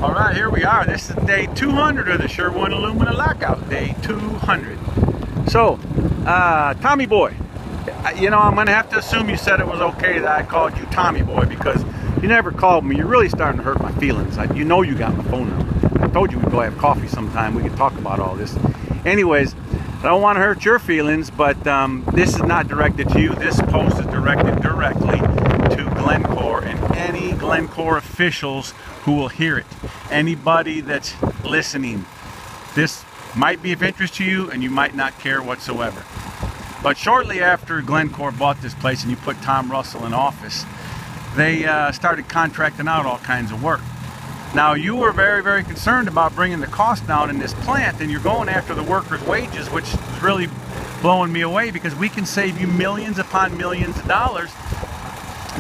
All right, here we are. This is day 200 of the Sherwin alumina lockout. Day 200. So, Tommy boy, you know, I'm going to have to assume you said it was okay that I called you Tommy boy, because you never called me. You're really starting to hurt my feelings. You know you got my phone number. I told you we'd go have coffee sometime. We could talk about all this. Anyways, I don't want to hurt your feelings, but this is not directed to you. This post is directed directly to Glen Core and any Glen Core officials who will hear it. Anybody that's listening, this might be of interest to you and you might not care whatsoever. But shortly after Glen Core bought this place and you put Tom Russell in office, they started contracting out all kinds of work. Now, you were very, very concerned about bringing the cost down in this plant, and you're going after the workers' wages, which is really blowing me away, because we can save you millions upon millions of dollars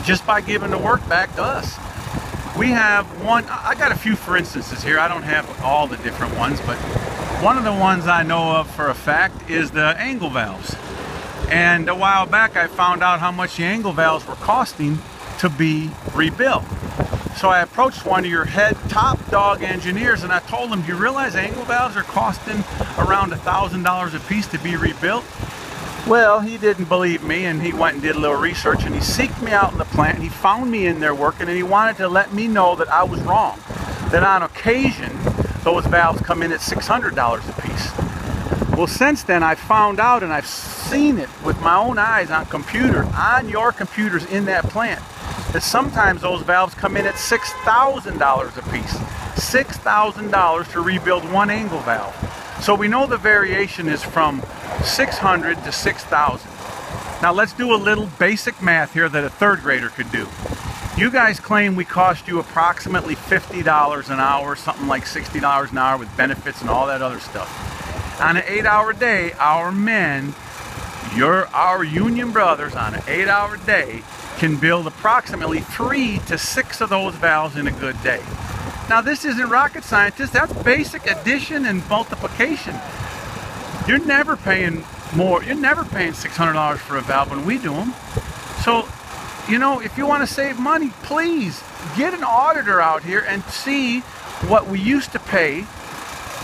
just by giving the work back to us. We have one, I got a few for instances here. I don't have all the different ones, but one of the ones I know of for a fact is the angle valves. And a while back I found out how much the angle valves were costing to be rebuilt. So I approached one of your head top dog engineers and I told him, do you realize angle valves are costing around $1,000 a piece to be rebuilt? Well, he didn't believe me, and he went and did a little research, and he seeked me out in the plant, and he found me in there working, and he wanted to let me know that I was wrong. That on occasion, those valves come in at $600 a piece. Well, since then, I've found out, and I've seen it with my own eyes on your computers in that plant, that sometimes those valves come in at $6,000 a piece. $6,000 to rebuild one angle valve. So we know the variation is from 600 to 6,000. Now let's do a little basic math here that a third grader could do. You guys claim we cost you approximately $50 an hour, something like $60 an hour with benefits and all that other stuff. On an 8-hour day, our men, our union brothers, on an 8-hour day can build approximately 3 to 6 of those valves in a good day. Now this isn't rocket science, that's basic addition and multiplication. You're never paying more, you're never paying $600 for a valve when we do them. So, you know, if you want to save money, please get an auditor out here and see what we used to pay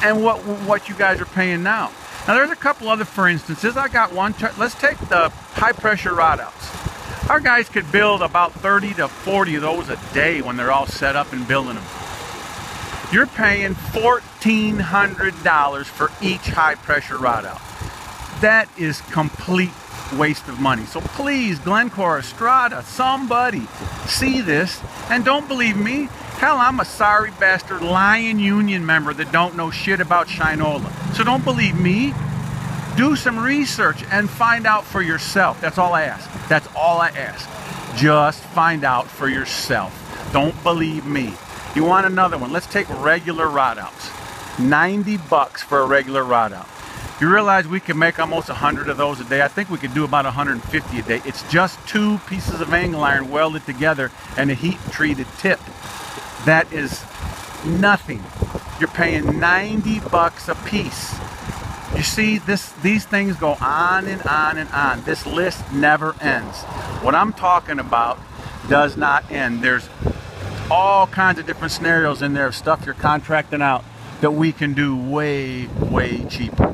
and what you guys are paying now. Now there's a couple other for instances. I got one. Let's take the high pressure rod outs. Our guys could build about 30 to 40 of those a day when they're all set up and building them. You're paying $1,400 for each high pressure rod out. That is complete waste of money. So please, Glen Core, xstrata, somebody see this, and don't believe me. Hell, I'm a sorry bastard lying union member that don't know shit about Shinola. So don't believe me. Do some research and find out for yourself. That's all I ask. That's all I ask. Just find out for yourself. Don't believe me. You want another one? Let's take regular rod outs. 90 bucks for a regular rod out. You realize we can make almost 100 of those a day? I think we could do about 150 a day. It's just 2 pieces of angle iron welded together and a heat treated tip. That is nothing. You're paying 90 bucks a piece. You see, these things go on and on and on. This list never ends. What I'm talking about does not end. There's all kinds of different scenarios in there of stuff you're contracting out that we can do way, way cheaper.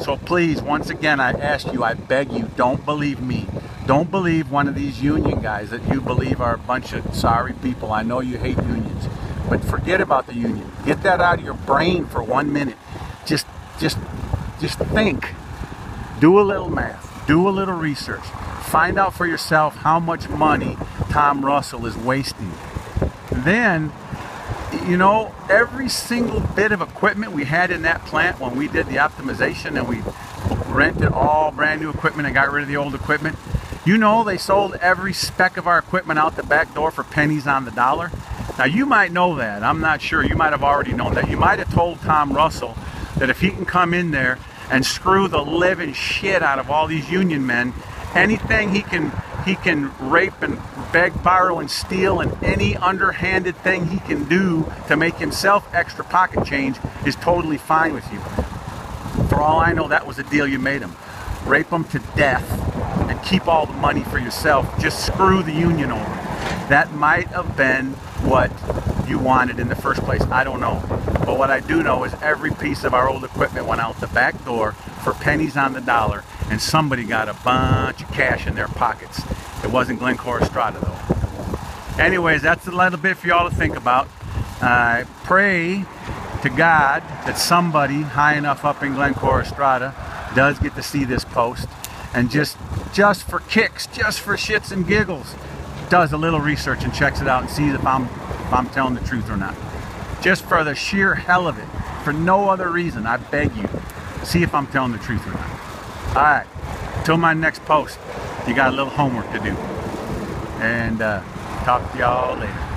So please, once again, I ask you, I beg you, don't believe me. Don't believe one of these union guys that you believe are a bunch of sorry people. I know you hate unions, but forget about the union. Get that out of your brain for 1 minute. Just think. Do a little math. Do a little research. Find out for yourself how much money Tom Russell is wasting. Then, you know, every single bit of equipment we had in that plant when we did the optimization and we rented all brand new equipment and got rid of the old equipment, you know, they sold every speck of our equipment out the back door for pennies on the dollar. Now you might know that. I'm not sure. You might have already known that. You might have told Tom Russell that if he can come in there and screw the living shit out of all these union men, anything he can rape and beg, borrow, and steal, and any underhanded thing he can do to make himself extra pocket change is totally fine with you. For all I know, that was the deal you made him. Rape them to death and keep all the money for yourself. Just screw the union over. That might have been what you wanted in the first place. I don't know. But what I do know is every piece of our old equipment went out the back door for pennies on the dollar, and somebody got a bunch of cash in their pockets. It wasn't Glen Core xstrata though. Anyways, that's a little bit for y'all to think about. Pray to God that somebody high enough up in Glen Core xstrata does get to see this post, and just for kicks, just for shits and giggles, does a little research and checks it out and sees if I'm telling the truth or not. Just for the sheer hell of it, for no other reason, I beg you, see if I'm telling the truth or not. All right, till my next post, you got a little homework to do, and talk to y'all later.